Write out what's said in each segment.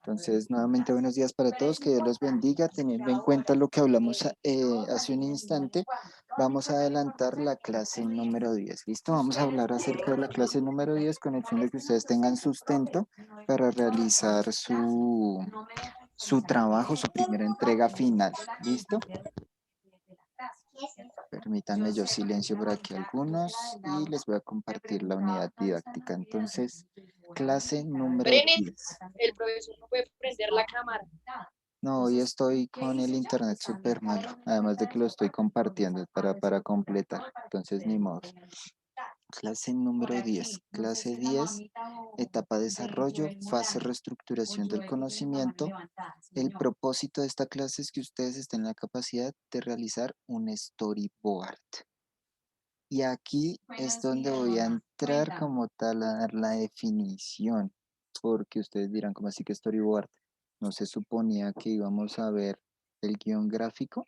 Entonces, nuevamente buenos días para todos, que Dios los bendiga. Teniendo en cuenta lo que hablamos hace un instante, vamos a adelantar la clase número 10. ¿Listo? Vamos a hablar acerca de la clase número 10 con el fin de que ustedes tengan sustento para realizar su trabajo, su primera entrega final. ¿Listo? Permítanme, yo silencio por aquí algunos y les voy a compartir la unidad didáctica. Entonces, clase número Brenes, 10. el profesor no puede prender la cámara. No, hoy estoy con el internet súper malo, además de que lo estoy compartiendo para completar, entonces ni modo. Clase número 10. Clase 10, etapa desarrollo, fase reestructuración del conocimiento. El propósito de esta clase es que ustedes estén en la capacidad de realizar un storyboard. Y aquí es donde voy a entrar como tal a dar la definición, porque ustedes dirán, ¿cómo así que storyboard? ¿No se suponía que íbamos a ver el guión gráfico?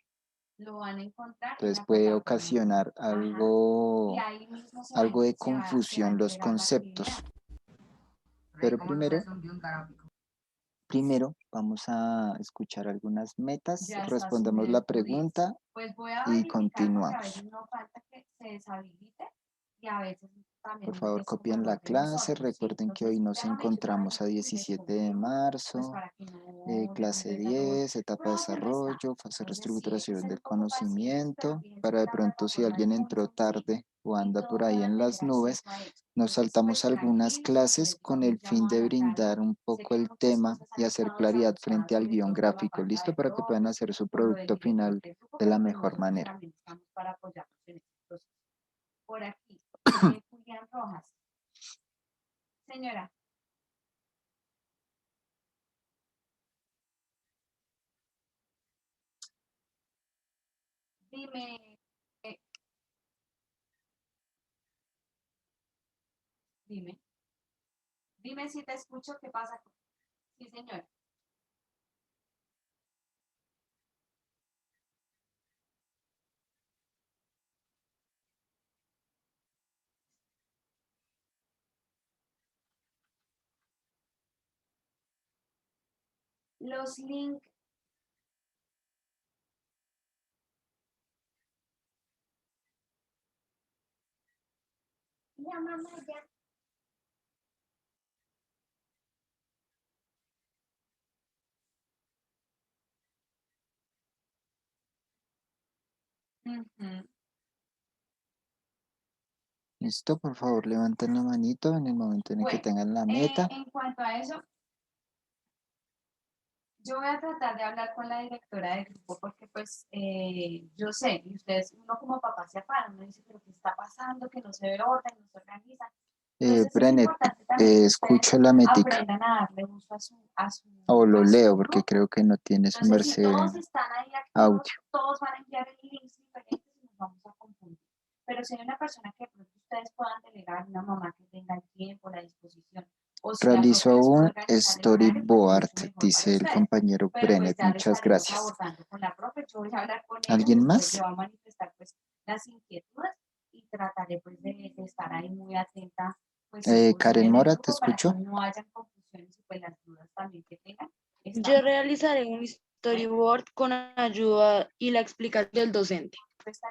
Entonces puede ocasionar algo de confusión los conceptos. Pero primero vamos a escuchar algunas metas, respondemos la pregunta y continuamos. Por favor, copien la clase. Recuerden que hoy nos encontramos a 17 de marzo. Clase 10, etapa de desarrollo, fase de reestructuración del conocimiento. Para de pronto, si alguien entró tarde o anda por ahí en las nubes, nos saltamos algunas clases con el fin de brindar un poco el tema y hacer claridad frente al guión gráfico. ¿Listo? Para que puedan hacer su producto final de la mejor manera. Por aquí, Julián Rojas. Señora. Dime. Dime. Dime si te escucho, ¿qué pasa? Sí, señora. Los links. Ya, mamá, ya. Listo, por favor, levanten la manito en el momento en el que tengan la meta. En cuanto a eso, yo voy a tratar de hablar con la directora del grupo porque pues yo sé, y ustedes, uno como papá se afana, uno dice, pero ¿qué está pasando? Que no se ve orden, no se organizan. Entonces es Brenet, importante también que escucho ustedes la mética. aprendan a darle uso a su O lo leo porque grupo. creo que no tiene su Entonces, si merced todos están ahí activos, audio. todos van a enviar el link diferente y nos vamos a confundir. Pero si hay una persona que de pronto ustedes puedan delegar, una mamá que tenga el tiempo, la disposición, o si la Realizó profe les puede un organizar el horario, pues storyboard, mucho mejor para dice el ustedes. compañero Pero pues Brenet. ya le Muchas estaremos gracias. abordando con la profe, yo voy a hablar con ella, ¿Alguien pues, más? le voy a manifestar pues las inquietudes y trataré pues de estar ahí muy atenta pues Karen en el Mora, ¿te grupo para que escucho? no hayan confusiones y pues las dudas también que tengan. Yo realizaré un storyboard con ayuda y la explicación del docente.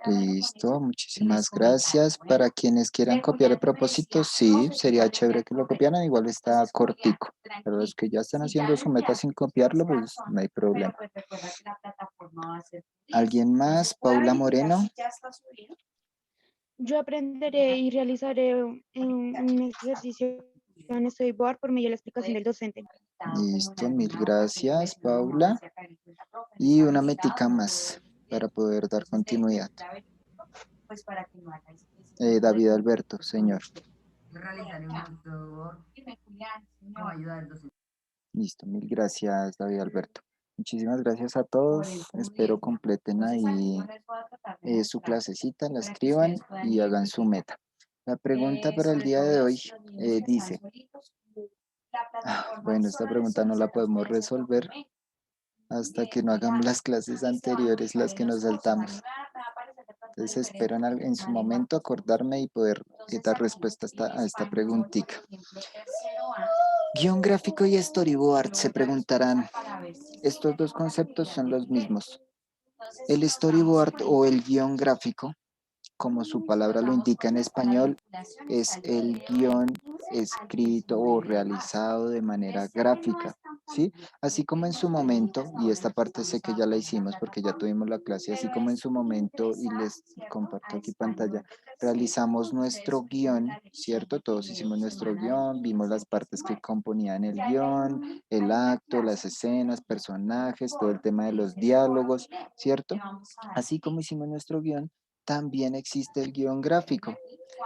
Listo, muchísimas gracias. Para quienes quieran copiar el propósito, sí, sería chévere que lo copiaran, igual está cortico. Pero los que ya están haciendo su meta sin copiarlo, pues no hay problema. ¿Alguien más? Paula Moreno. Yo aprenderé y realizaré un ejercicio en storyboard por medio de la explicación del docente. Listo, mil gracias, Paula. Y una metica más para poder dar continuidad. David Alberto, señor. Listo, mil gracias, David Alberto. Muchísimas gracias a todos. Espero completen ahí su clasecita, la escriban y hagan su meta. La pregunta para el día de hoy dice, bueno, esta pregunta no la podemos resolver hasta que no hagamos las clases anteriores, las que nos saltamos. Entonces espero en su momento acordarme y poder dar respuesta a esta preguntita. Guión gráfico y storyboard, se preguntarán. Estos dos conceptos son los mismos. El storyboard o el guión gráfico, como su palabra lo indica en español, es el guión escrito o realizado de manera gráfica, ¿sí? Así como en su momento, y esta parte sé que ya la hicimos porque ya tuvimos la clase, así como en su momento, y les comparto aquí pantalla, realizamos nuestro guión, ¿cierto? Todos hicimos nuestro guión, vimos las partes que componían el guión, el acto, las escenas, personajes, todo el tema de los diálogos, ¿cierto? Así como hicimos nuestro guión, también existe el guión gráfico.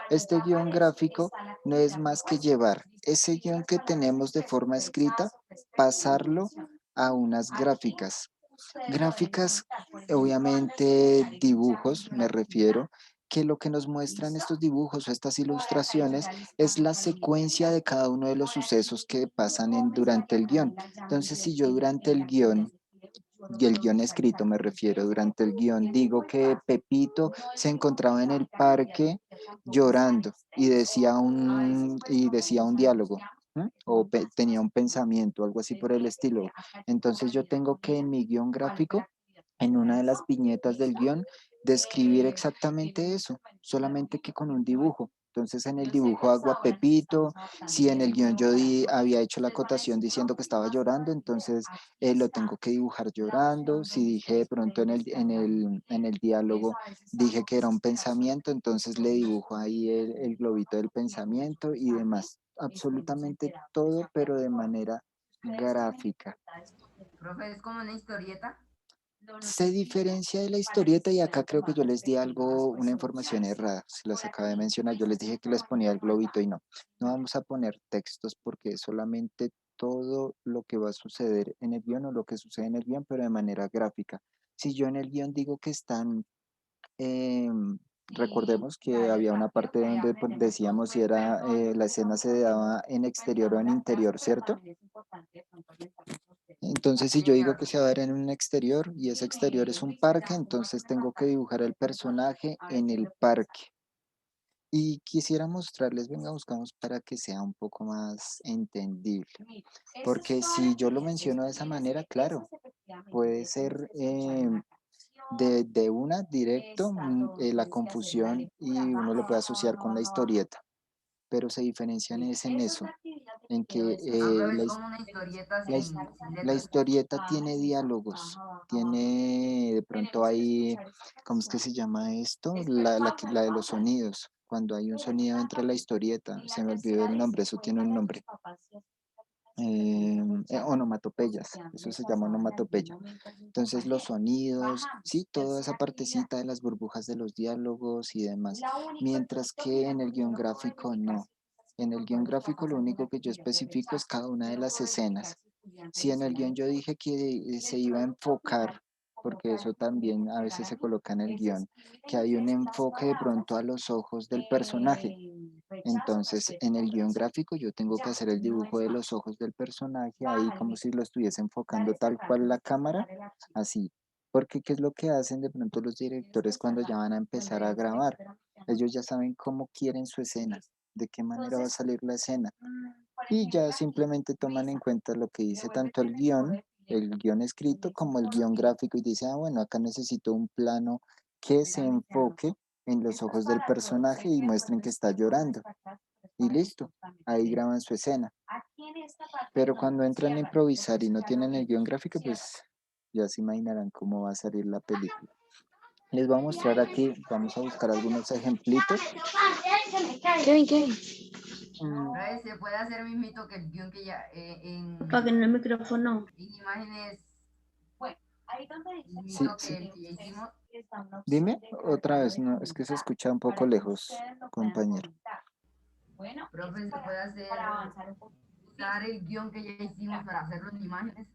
Este guión gráfico no es más que llevar ese guión que tenemos de forma escrita, pasarlo a unas gráficas. Gráficas, obviamente dibujos, me refiero, que lo que nos muestran estos dibujos o estas ilustraciones es la secuencia de cada uno de los sucesos que pasan durante el guión. Entonces, si yo durante el guión y el guión escrito me refiero, durante el guión digo que Pepito se encontraba en el parque llorando y decía un diálogo, ¿m? O tenía un pensamiento, algo así por el estilo. Entonces yo tengo que en mi guión gráfico, en una de las viñetas del guión, describir exactamente eso, solamente que con un dibujo. Entonces en el dibujo hago a Pepito, si en el guión había hecho la acotación diciendo que estaba llorando, entonces lo tengo que dibujar llorando. Si dije de pronto en el diálogo, dije que era un pensamiento, entonces le dibujo ahí el globito del pensamiento y demás. Absolutamente todo, pero de manera gráfica. Profe, es como una historieta. Se diferencia de la historieta y acá creo que yo les di algo, una información errada. Se las acabé de mencionar, yo les dije que les ponía el globito y no. No vamos a poner textos porque es solamente todo lo que va a suceder en el guión o lo que sucede en el guión, pero de manera gráfica. Si yo en el guión digo que están, recordemos que había una parte donde pues, decíamos si era la escena se daba en exterior o en interior, ¿cierto? Entonces, si yo digo que se va a ver en un exterior y ese exterior es un parque, entonces tengo que dibujar el personaje en el parque. Y quisiera mostrarles, venga, buscamos para que sea un poco más entendible. Porque si yo lo menciono de esa manera, claro, puede ser de una directo la confusión y uno lo puede asociar con la historieta. Pero se diferencian es en eso, en que Profe, es como una historieta la, sin la letras. historieta tiene diálogos, tiene de pronto ahí, ¿cómo es que se llama esto? La de los sonidos, cuando hay un sonido entre la historieta, se me olvidó el nombre, eso tiene un nombre. Onomatopeyas, eso se llama onomatopeya. Entonces los sonidos, sí, toda esa partecita de las burbujas de los diálogos y demás, mientras que en el guión gráfico no. En el guión gráfico lo único que yo especifico es cada una de las escenas. Si en el guión yo dije que se iba a enfocar, porque eso también a veces se coloca en el guión, que hay un enfoque de pronto a los ojos del personaje. Entonces, en el guión gráfico yo tengo que hacer el dibujo de los ojos del personaje ahí como si lo estuviese enfocando tal cual la cámara, así. Porque ¿qué es lo que hacen de pronto los directores cuando ya van a empezar a grabar? Ellos ya saben cómo quieren su escena, de qué manera va a salir la escena. Y ya simplemente toman en cuenta lo que dice tanto el guión escrito, como el guión gráfico y dice, ah, bueno, acá necesito un plano que se enfoque en los ojos del personaje y muestren que está llorando. Y listo, ahí graban su escena. Pero cuando entran a improvisar y no tienen el guión gráfico, pues ya se imaginarán cómo va a salir la película. Les voy a mostrar aquí, vamos a buscar algunos ejemplitos. Kevin, Kevin, Profe, se puede hacer mismito que el guión que ya apaguen el micrófono. en imágenes, Sí, mismito sí. que el que ya hicimos. Dime otra vez, no, es que se escucha un poco lejos, compañero. Profe, se puede hacer, usar el guión que ya hicimos para hacerlo en imágenes.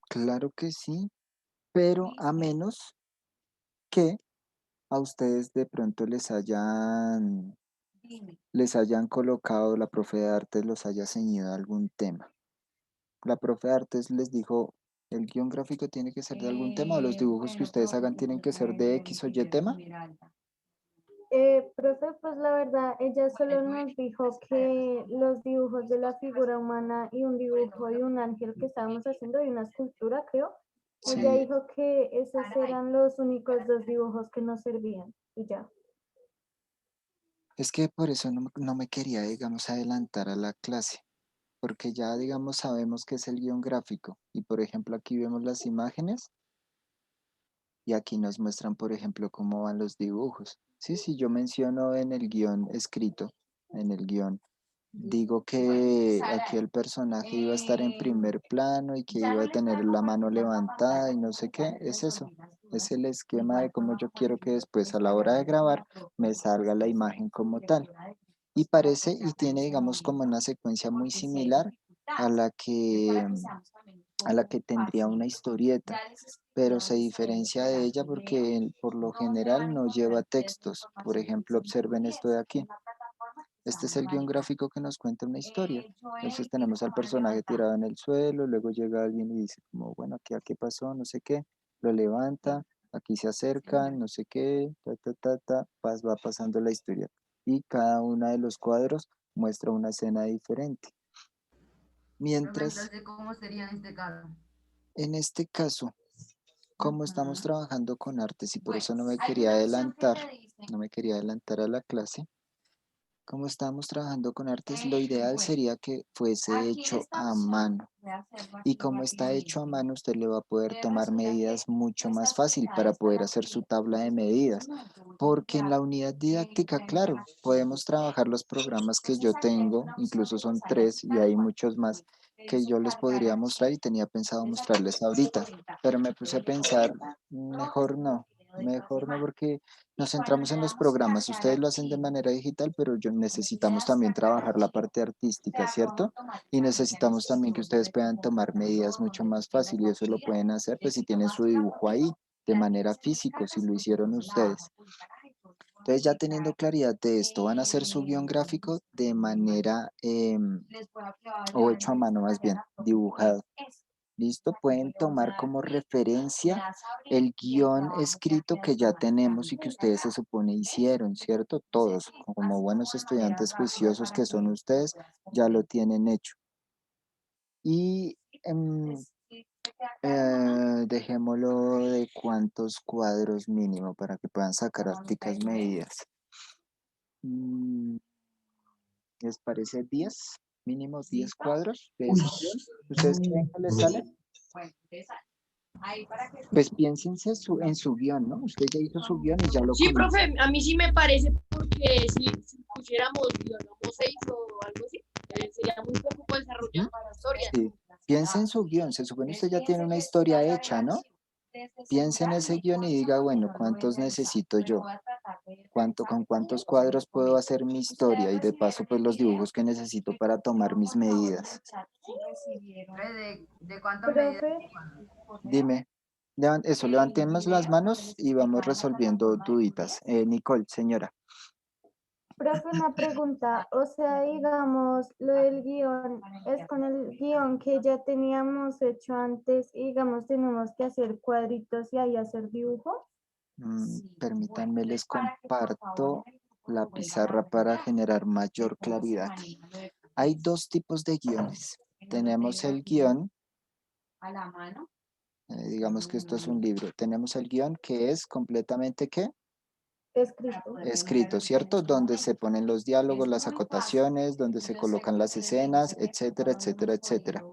Claro que sí, pero a menos que a ustedes de pronto les hayan colocado, la profe de artes los haya ceñido a algún tema. La profe de artes les dijo, el guión gráfico tiene que ser de algún tema o los dibujos que ustedes hagan tienen que ser de X o Y tema. Profe, pues la verdad, ella solo nos dijo que los dibujos de la figura humana y un dibujo de un ángel que estábamos haciendo y una escultura, creo. Ella Sí, dijo que esos eran los únicos dos dibujos que nos servían y ya. es que por eso no me quería, digamos, adelantar a la clase, porque ya, digamos, sabemos que es el guión gráfico y, por ejemplo, aquí vemos las imágenes y aquí nos muestran, por ejemplo, cómo van los dibujos. Sí, sí, yo menciono en el guión escrito, en el guión. Digo que aquí el personaje iba a estar en primer plano y que iba a tener la mano levantada y no sé qué. Es eso. Es el esquema de cómo yo quiero que después a la hora de grabar me salga la imagen como tal. Y parece y tiene, digamos, como una secuencia muy similar a a la que tendría una historieta, pero se diferencia de ella porque por lo general no lleva textos. Por ejemplo, observen esto de aquí. Este es el guión gráfico que nos cuenta una historia. Entonces tenemos al personaje tirado en el suelo, luego llega alguien y dice como, bueno, aquí pasó, no sé qué, lo levanta, aquí se acercan, no sé qué, va pasando la historia. Y cada uno de los cuadros muestra una escena diferente. Profe, Mientras, entonces, ¿cómo sería en este caso? en este caso, como estamos trabajando con artes y por eso no me quería adelantar, no me quería adelantar a la clase, como estamos trabajando con artes, lo ideal sería que fuese hecho a mano. Y como está hecho a mano, usted le va a poder tomar medidas mucho más fácil para poder hacer su tabla de medidas. Porque en la unidad didáctica, claro, podemos trabajar los programas que yo tengo, incluso son 3 y hay muchos más que yo les podría mostrar y tenía pensado mostrarles ahorita. Pero me puse a pensar, mejor no porque nos centramos en los programas. Ustedes lo hacen de manera digital, pero yo necesitamos también trabajar la parte artística, ¿cierto? Y necesitamos también que ustedes puedan tomar medidas mucho más fácil y eso lo pueden hacer pues si tienen su dibujo ahí de manera física, si lo hicieron ustedes. Entonces ya teniendo claridad de esto, van a hacer su guión gráfico de manera, o hecho a mano más bien, dibujado. ¿Listo? Pueden tomar como referencia el guión escrito que ya tenemos y que ustedes se supone hicieron, ¿cierto? Todos, como buenos estudiantes juiciosos que son ustedes, ya lo tienen hecho. Y dejémoslo de cuántos cuadros mínimo para que puedan sacar ópticas medidas. ¿Les parece 10? Mínimo 10 cuadros de ese guión. ¿Ustedes creen que les sale? Pues piénsense en su guión, ¿no? Usted ya hizo su guión y ya lo Sí, conoce. profe, a mí sí me parece porque si pusiéramos digamos 6 o algo así, sería muy poco para desarrollar la historia. Sí. Piensa en su guión. Se supone que usted ya tiene una historia hecha, ¿no? Piensa en ese guión y diga, bueno, ¿cuántos necesito yo? ¿Con cuántos cuadros puedo hacer mi historia? Y de paso, pues los dibujos que necesito para tomar mis medidas. Profe, ¿de cuántas medidas? Profe, Dime. Eso, levantemos las manos y vamos resolviendo duditas. Nicole, señora. profe, una pregunta. O sea, digamos, lo del guión es con el guión que ya teníamos hecho antes y digamos, tenemos que hacer cuadritos y ahí hacer dibujos. Permítanme, les comparto la pizarra para generar mayor claridad. Hay dos tipos de guiones. Tenemos el guión, digamos que esto es un libro. Tenemos el guión que es completamente ¿qué? Escrito. Escrito, ¿cierto? Donde se ponen los diálogos, las acotaciones, donde se colocan las escenas, etcétera, etcétera, etcétera.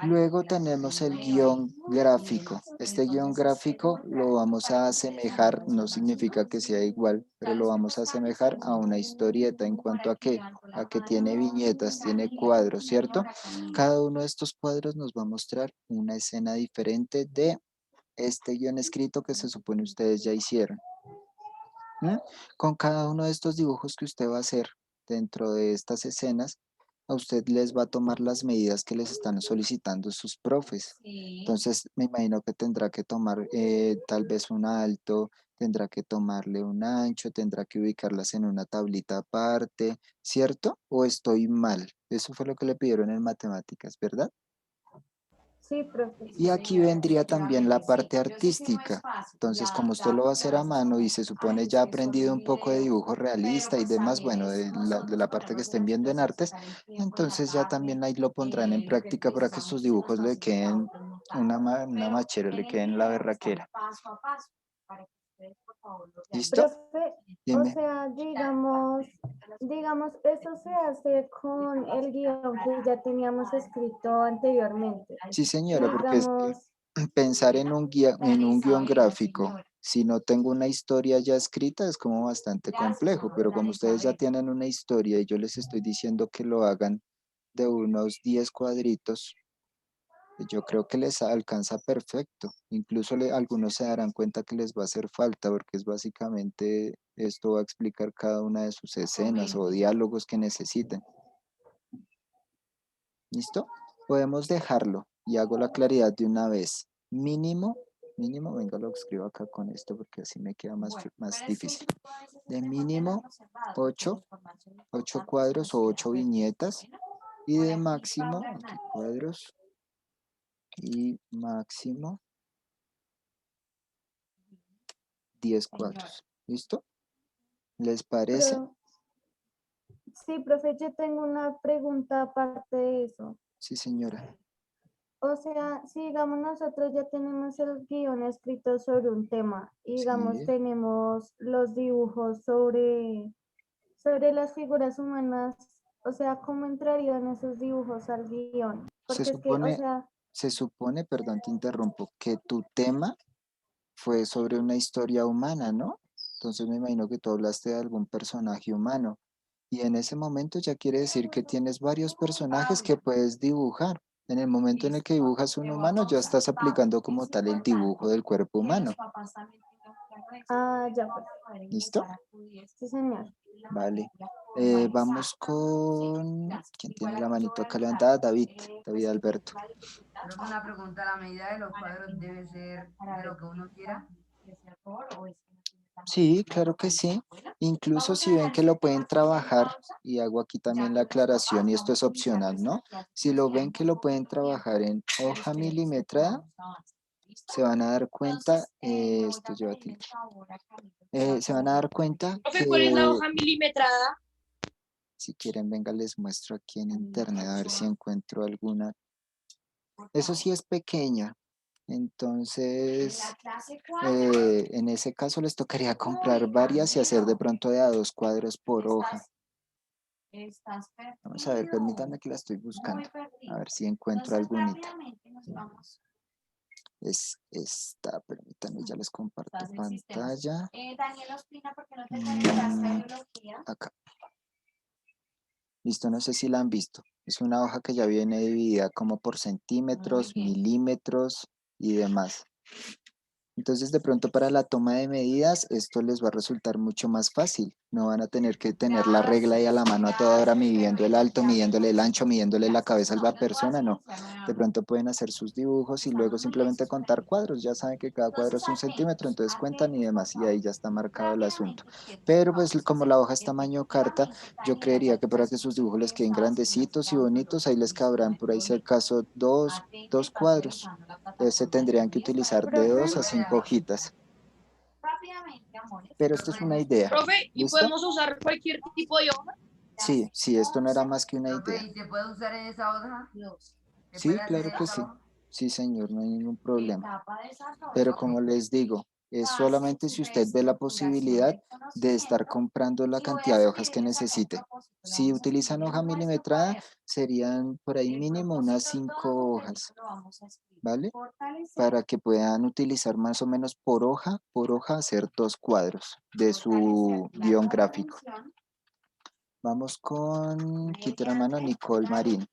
Luego tenemos el guión gráfico. Este guión gráfico lo vamos a asemejar, no significa que sea igual, pero lo vamos a asemejar a una historieta en cuanto a que tiene viñetas, tiene cuadros, ¿cierto? Cada uno de estos cuadros nos va a mostrar una escena diferente de este guión escrito que se supone ustedes ya hicieron. Con cada uno de estos dibujos que usted va a hacer dentro de estas escenas, a usted les va a tomar las medidas que les están solicitando sus profes. Entonces, me imagino que tendrá que tomar tal vez un alto, tendrá que tomarle un ancho, tendrá que ubicarlas en una tablita aparte, ¿cierto? ¿O estoy mal? Eso fue lo que le pidieron en matemáticas, ¿verdad? Sí, profe. Y aquí vendría también la parte artística. Entonces, como usted lo va a hacer a mano y se supone ya ha aprendido un poco de dibujo realista y demás, bueno, de la parte que estén viendo en artes, entonces ya también ahí lo pondrán en práctica para que sus dibujos le queden una machera, le queden la berraquera. ¿Listo? Profe, o Dime. sea, digamos, eso se hace con el guión que ya teníamos escrito anteriormente. Sí, señora, porque es que Digamos, pensar en en un guión gráfico, si no tengo una historia ya escrita, es como bastante complejo, pero como ustedes ya tienen una historia y yo les estoy diciendo que lo hagan de unos 10 cuadritos, yo creo que les alcanza perfecto. Incluso algunos se darán cuenta que les va a hacer falta porque es básicamente esto va a explicar cada una de sus escenas o diálogos que necesiten. ¿Listo? Podemos dejarlo y hago la claridad de una vez. Mínimo, venga, lo escribo acá con esto porque así me queda más difícil. De mínimo 8 cuadros o 8 viñetas y de máximo, aquí cuadros y máximo 10 cuadros. ¿Listo? ¿Les parece? sí, profe, yo tengo una pregunta aparte de eso. Sí, señora. O sea, si digamos nosotros ya tenemos el guión escrito sobre un tema y digamos Sí. tenemos los dibujos sobre las figuras humanas, o sea, ¿cómo entrarían esos dibujos al guión? Se Porque es que, o supone, sea, perdón, te interrumpo, que tu tema fue sobre una historia humana, ¿no? Entonces me imagino que tú hablaste de algún personaje humano. Y en ese momento ya quiere decir que tienes varios personajes que puedes dibujar. En el momento en el que dibujas un humano, ya estás aplicando como tal el dibujo del cuerpo humano. ya pues, ¿Listo? sí señor. Vale. Vamos con... ¿Quién tiene la manito acá levantada? David Alberto. Pero una pregunta, la medida de los cuadros debe ser de lo que uno quiera. Sí, claro que sí. Incluso si ven que lo pueden trabajar, y hago aquí también la aclaración, y esto es opcional, ¿no? Si lo ven que lo pueden trabajar en hoja milimetrada, se van a dar cuenta, esto lleva tilde. Se van a dar cuenta Profe, ¿cuál es la que, hoja milimetrada? si quieren, venga, les muestro aquí en internet a ver si encuentro alguna. Eso sí es pequeña. Entonces, en ese caso les tocaría comprar varias y hacer de pronto de a 2 cuadros por hoja. Vamos a ver, permítanme que la estoy buscando. A ver si encuentro alguna. Es esta, permítanme, ya les comparto pantalla. Acá. Listo, no sé si la han visto. Es una hoja que ya viene dividida como por centímetros, milímetros y demás. Entonces, de pronto para la toma de medidas, esto les va a resultar mucho más fácil. No van a tener que tener la regla ahí a la mano a toda hora midiendo el alto, midiéndole el ancho, midiéndole la cabeza a la persona, no. De pronto pueden hacer sus dibujos y luego simplemente contar cuadros. Ya saben que cada cuadro es 1 centímetro, entonces cuentan y demás, y ahí ya está marcado el asunto. Pero pues como la hoja es tamaño carta, yo creería que para que sus dibujos les queden grandecitos y bonitos, ahí les cabrán por ahí si acaso dos cuadros. Se tendrían que utilizar de 2 a 5 hojitas. Pero esto es una idea. Profe, ¿y ¿Listo? podemos usar cualquier tipo de hoja? Sí, esto no era más que una Profe, idea. ¿y se puede usar en esa hoja? ¿Se Sí, puede hacer claro en que esa sí. hoja? Sí, señor, no hay ningún problema. Pero como les digo, es solamente si usted ve la posibilidad de estar comprando la cantidad de hojas que necesite. Si utilizan hoja milimetrada, serían por ahí mínimo unas 5 hojas, ¿vale? Para que puedan utilizar más o menos por hoja, hacer 2 cuadros de su guión gráfico. Vamos con, quita la mano, Nicole Marín.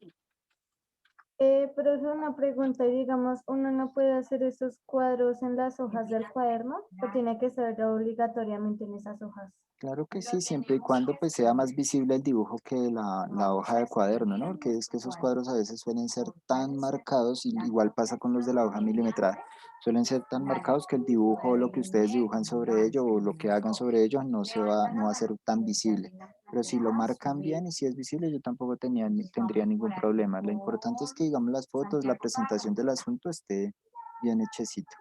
Pero es una pregunta, y digamos, ¿uno no puede hacer esos cuadros en las hojas del cuaderno o tiene que ser obligatoriamente en esas hojas? Claro que sí, siempre y cuando pues sea más visible el dibujo que la hoja de cuaderno, ¿no? Porque es que esos cuadros a veces suelen ser tan marcados, y igual pasa con los de la hoja milimetrada, suelen ser tan marcados que el dibujo o lo que ustedes dibujan sobre ello o lo que hagan sobre ello no va a ser tan visible. Pero si lo marcan bien y si es visible, yo tampoco tendría ningún problema. Lo importante es que, digamos, las fotos, la presentación del asunto esté bien hechecito.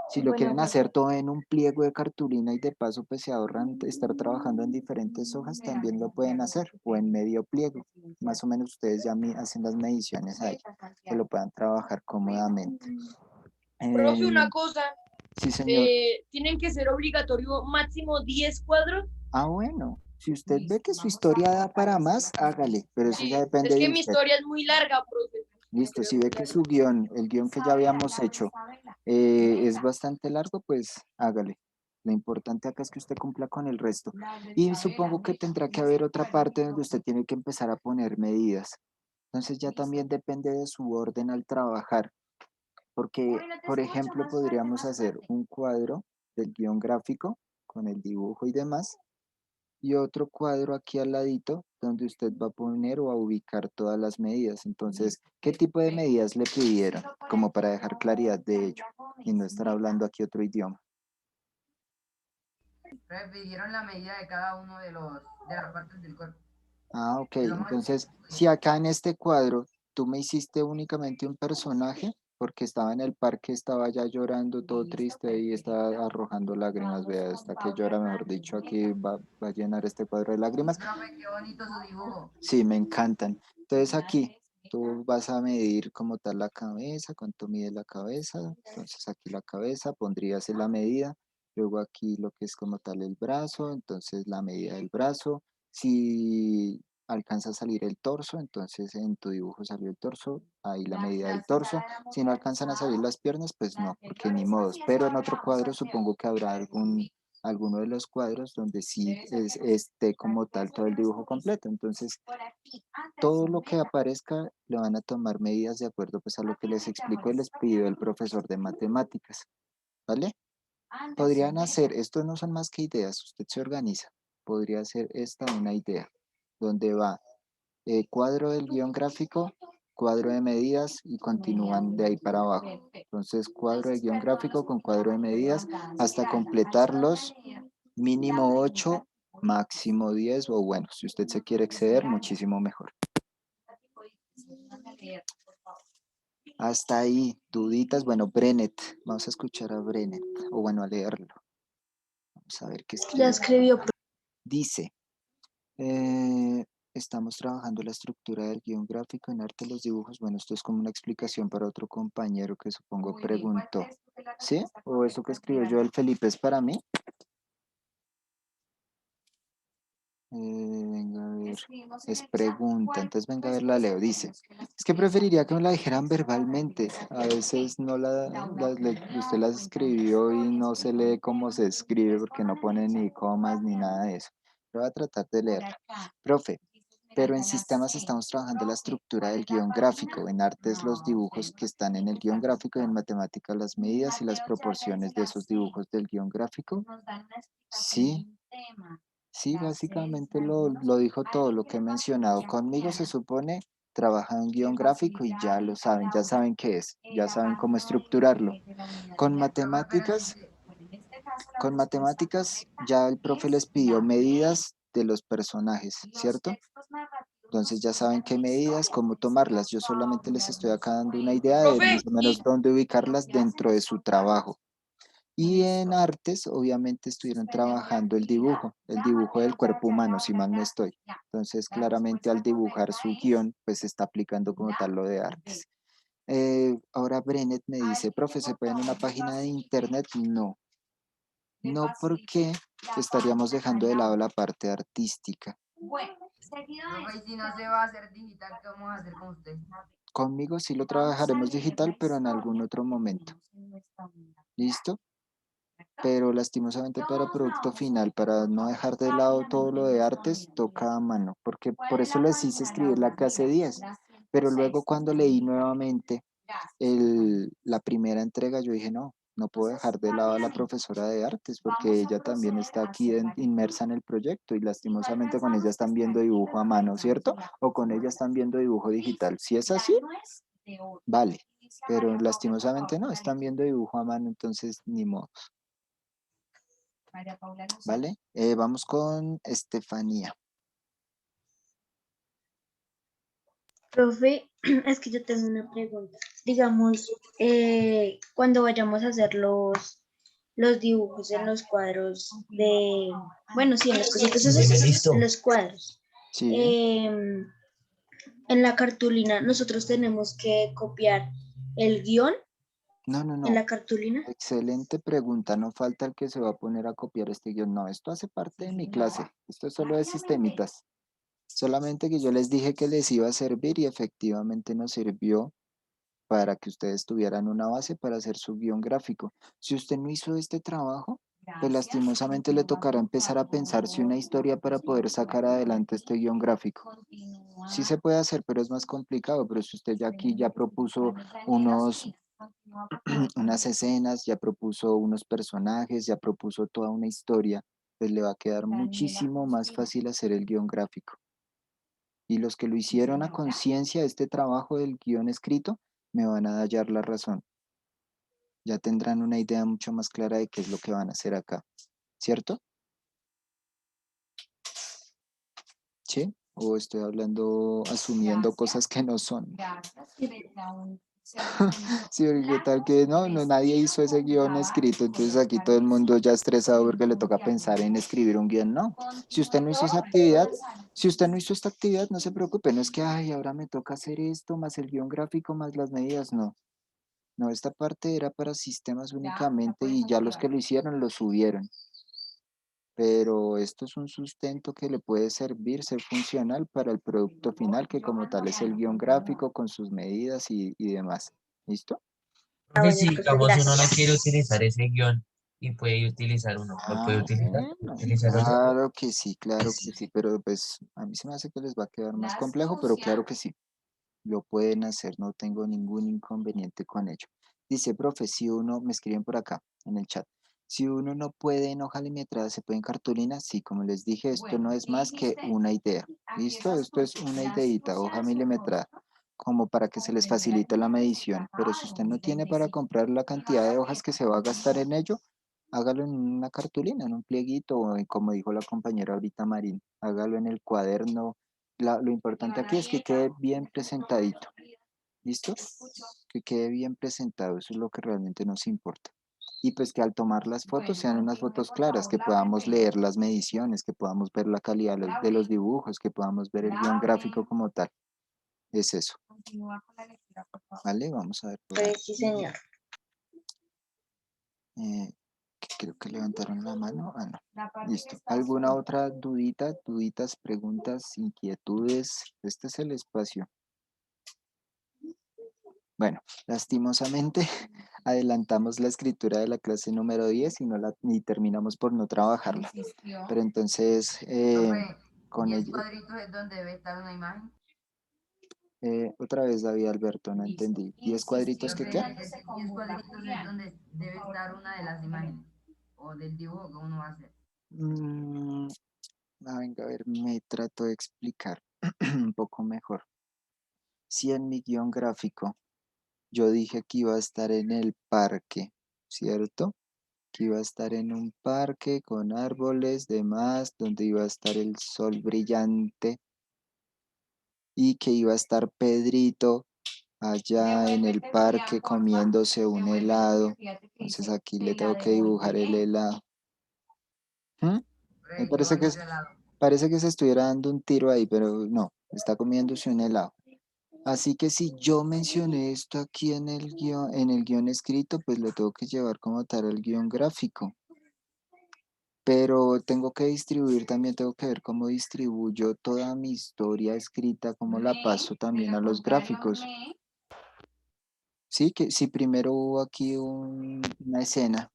Si lo quieren hacer todo en un pliego de cartulina y de paso pues se ahorran estar trabajando en diferentes hojas, también lo pueden hacer, o en medio pliego. Más o menos ustedes ya hacen las mediciones ahí, que lo puedan trabajar cómodamente. Profe, una Eh, cosa, sí, señor. tienen que ser obligatorio máximo 10 cuadros. Bueno, si usted ve que su historia da para más, hágale, pero eso ya Sí, depende es de que mi usted. historia es muy larga, profe. Listo, si ve que su guión, el guión que ya habíamos hecho, es bastante largo, pues hágale. Lo importante acá es que usted cumpla con el resto. Y supongo que tendrá que haber otra parte donde usted tiene que empezar a poner medidas. Entonces ya también depende de su orden al trabajar. Porque, por ejemplo, podríamos hacer un cuadro del guión gráfico con el dibujo y demás, y otro cuadro aquí al ladito donde usted va a poner o a ubicar todas las medidas. Entonces, ¿qué tipo de medidas le pidieron? Como para dejar claridad de ello y no estar hablando aquí otro idioma. Profe, pidieron la medida de cada uno de las partes del cuerpo. Ok, De lo más entonces, específico si posible. acá en este cuadro tú me hiciste únicamente un personaje, porque estaba en el parque, estaba ya llorando, todo triste y estaba arrojando lágrimas, vea, hasta que llora, mejor dicho, aquí va a llenar este cuadro de lágrimas. Profe, qué bonito su dibujo. Sí, me encantan. Entonces aquí tú vas a medir como tal la cabeza, cuánto mide la cabeza. Entonces aquí la cabeza pondrías en la medida. Luego aquí lo que es como tal el brazo, entonces la medida del brazo. Si alcanza a salir el torso, entonces en tu dibujo salió el torso, ahí la medida del torso. Si no alcanzan a salir las piernas, pues no, porque ni modos. Pero en otro cuadro supongo que habrá alguno de los cuadros donde sí esté como tal todo el dibujo completo. Entonces, todo lo que aparezca le van a tomar medidas de acuerdo pues a lo que les explicó y les pidió el profesor de matemáticas, ¿vale? Podrían hacer, esto no son más que ideas, usted se organiza, podría ser esta una idea, donde va cuadro del guión gráfico, cuadro de medidas y continúan de ahí para abajo. Entonces, cuadro de guión gráfico con cuadro de medidas hasta completarlos, mínimo 8, máximo 10, o bueno, si usted se quiere exceder, muchísimo mejor. Hasta ahí, duditas. Bueno, Brenet, vamos a escuchar a Brenet, o bueno, a leerlo. Vamos a ver qué escribe. Ya escribió. Dice, estamos trabajando la estructura del guión gráfico en arte de los dibujos. Bueno, esto es como una explicación para otro compañero que supongo preguntó. ¿Sí? ¿O eso que escribió yo el Felipe es para mí? Venga a ver, es pregunta, entonces venga a ver, la leo. Dice, es que preferiría que me la dijeran verbalmente. A veces no usted las escribió y no se lee cómo se escribe porque no pone ni comas ni nada de eso. Pero voy a tratar de leerla. Profe, pero en sistemas estamos trabajando la estructura del guión gráfico, en artes los dibujos que están en el guión gráfico y en matemáticas las medidas y las proporciones de esos dibujos del guión gráfico. Sí. Sí, básicamente lo dijo todo lo que he mencionado. Conmigo se supone trabaja en guión gráfico y ya lo saben, ya saben qué es, ya saben cómo estructurarlo. Con matemáticas, con matemáticas ya el profe les pidió medidas de los personajes, ¿cierto? Entonces ya saben qué medidas, cómo tomarlas. Yo solamente les estoy acá dando una idea de Profe, más o menos dónde ubicarlas dentro de su trabajo. Y en artes, obviamente, estuvieron trabajando el dibujo del cuerpo humano, si mal no estoy. Entonces, claramente al dibujar su guión, pues se está aplicando como tal lo de artes. Ahora Brenet me dice, profe, ¿se puede en una página de internet? No, no porque estaríamos dejando de lado la parte artística. Profe, y si no se va a hacer digital, ¿qué vamos a hacer con usted? Conmigo sí lo trabajaremos digital, pero en algún otro momento. ¿Listo? Pero lastimosamente para producto final, para no dejar de lado todo lo de artes, toca a mano, porque por eso les hice escribir la clase 10, pero luego cuando leí nuevamente la primera entrega, yo dije, no, No puedo dejar de lado a la profesora de artes porque ella también está aquí inmersa en el proyecto y lastimosamente con ella están viendo dibujo a mano, ¿cierto? O con ella están viendo dibujo digital. Si es así, vale, pero lastimosamente no, están viendo dibujo a mano, entonces ni modo, ¿vale? Vamos con Estefanía. Profe, es que yo tengo una pregunta. Digamos, cuando vayamos a hacer los dibujos en los cuadros de, bueno, sí, en los cositos esos, en los cuadros. Sí. En la cartulina, nosotros tenemos que copiar el guión No, en la cartulina. Excelente pregunta. No falta el que se va a poner a copiar este guión. No, esto hace parte de mi clase. Esto es solo de sistemitas. Solamente que yo les dije que les iba a servir y efectivamente nos sirvió para que ustedes tuvieran una base para hacer su guión gráfico. Si usted no hizo este trabajo, pues lastimosamente le tocará empezar a pensarse una historia para poder sacar adelante este guión gráfico. Sí se puede hacer, pero es más complicado. Pero si usted ya aquí ya propuso unas escenas, ya propuso unos personajes, ya propuso toda una historia, pues le va a quedar muchísimo más fácil hacer el guión gráfico. Y los que lo hicieron a conciencia, este trabajo del guión escrito, me van a dar la razón. Ya tendrán una idea mucho más clara de qué es lo que van a hacer acá, ¿cierto? ¿Sí? O estoy hablando, asumiendo cosas que no son. Sí, porque tal que no, nadie hizo ese guión escrito, entonces aquí todo el mundo ya estresado porque le toca pensar en escribir un guión. No, si usted no hizo esa actividad, si usted no hizo esta actividad, no se preocupe, no es que, ay, ahora me toca hacer esto, más el guión gráfico, más las medidas, no. No, esta parte era para sistemas únicamente y ya los que lo hicieron lo subieron. Pero esto es un sustento que le puede servir, ser funcional para el producto final, que como tal es el guión gráfico con sus medidas y demás. ¿Listo? Profe, si digamos uno no quiere utilizar ese guión y puede utilizar uno, ¿lo puede utilizar? Bueno, ¿Utilizar otro? claro que sí, pero pues a mí se me hace que les va a quedar más complejo, pero claro que sí, lo pueden hacer, no tengo ningún inconveniente con ello. Dice, profe, si uno, me escriben por acá en el chat, si uno no puede en hoja letrada, ¿se puede en cartulina? Sí, como les dije, esto no es más que una idea. ¿Listo? Esto es una ideita, hoja milimetrada, como para que se les facilite la medición. Pero si usted no tiene para comprar la cantidad de hojas que se va a gastar en ello, hágalo en una cartulina, en un plieguito, o como dijo la compañera ahorita Marín, hágalo en el cuaderno. Lo importante aquí es que quede bien presentadito. ¿Listo? Que quede bien presentado, eso es lo que realmente nos importa. Y pues que al tomar las fotos sean unas fotos claras, que podamos leer las mediciones, que podamos ver la calidad de los dibujos, que podamos ver el guión gráfico como tal. Es eso. Vale, vamos a ver. Pues sí, señor. Creo que levantaron la mano. Ah, no. Listo. ¿Alguna otra dudita, duditas, preguntas, inquietudes? Este es el espacio. Bueno, lastimosamente adelantamos la escritura de la clase número 10 y ni terminamos por no trabajarla. Pero entonces, Profe, con 10 ello, cuadritos es donde debe estar una imagen. otra vez David Alberto, no entendí. ¿10 cuadritos que Profe, qué? 10 cuadritos es donde debe estar una de las imágenes o del dibujo que uno va a hacer. Venga, a ver, me trato de explicar un poco mejor. Si en mi guión gráfico yo dije que iba a estar en el parque, ¿cierto? Que iba a estar en un parque con árboles, demás, donde iba a estar el sol brillante y que iba a estar Pedrito allá en el parque comiéndose un helado. Entonces aquí le tengo que dibujar el helado. ¿Mm? Me ¿Qué parece bonito helado. parece que se estuviera dando un tiro ahí, pero no, está comiéndose un helado. Así que si yo mencioné esto aquí en el guión escrito, pues lo tengo que llevar como tal al guión gráfico. Pero tengo que distribuir, también tengo que ver cómo distribuyo toda mi historia escrita, cómo la paso también a los gráficos. Sí, que si primero hubo aquí una escena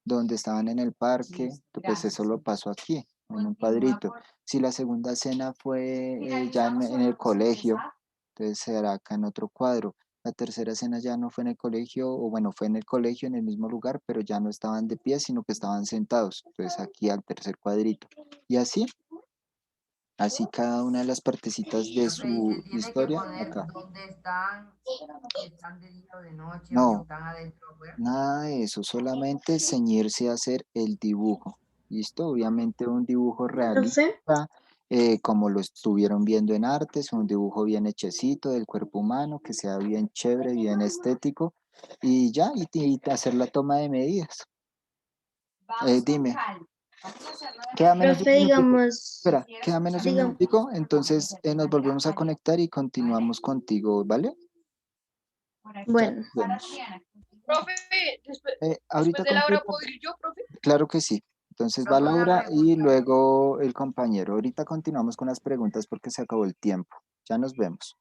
donde estaban en el parque, pues eso lo paso aquí, en un cuadrito. Si la segunda escena fue ya en el colegio, entonces será acá en otro cuadro. La tercera escena ya no fue en el colegio, o bueno, fue en el colegio, en el mismo lugar, pero ya no estaban de pie, sino que estaban sentados. Entonces aquí al tercer cuadrito. Y así cada una de las partecitas de Profe, y su se tiene que historia poner acá. dónde están, si están de día o de noche, o si No, están adentro o afuera. nada de eso, solamente ceñirse a hacer el dibujo. ¿Listo? Obviamente un dibujo Profe, realista, como lo estuvieron viendo en artes, un dibujo bien hechecito del cuerpo humano, que sea bien chévere, bien estético, y ya, y hacer la toma de medidas. Dime, queda menos de profe, un minutico. digamos, Espera, queda menos de un digamos, minutico, entonces nos volvemos a conectar y continuamos contigo, ¿vale? Ya bueno, nos vemos. Profe, después, Ahorita después de la hora completo. puedo ir yo, profe. Claro que sí. Entonces va Profe, una Laura y pregunta. luego el compañero. Ahorita continuamos con las preguntas porque se acabó el tiempo. Ya nos vemos.